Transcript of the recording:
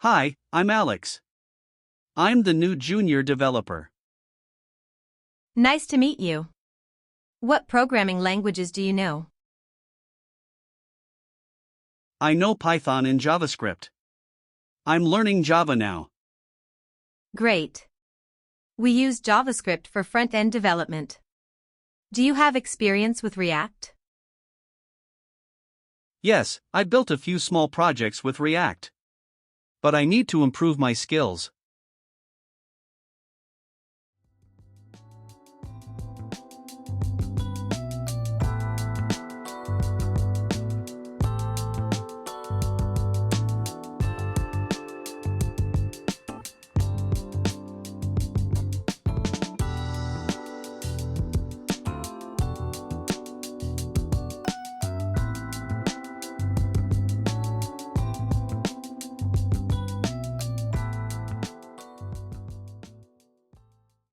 Hi, I'm Alex. I'm the new junior developer. Nice to meet you. What programming languages do you know? I know Python and JavaScript. I'm learning Java now. Great. We use JavaScript for front-end development. Do you have experience with React? Yes, I built a few small projects with React. But I need to improve my skills.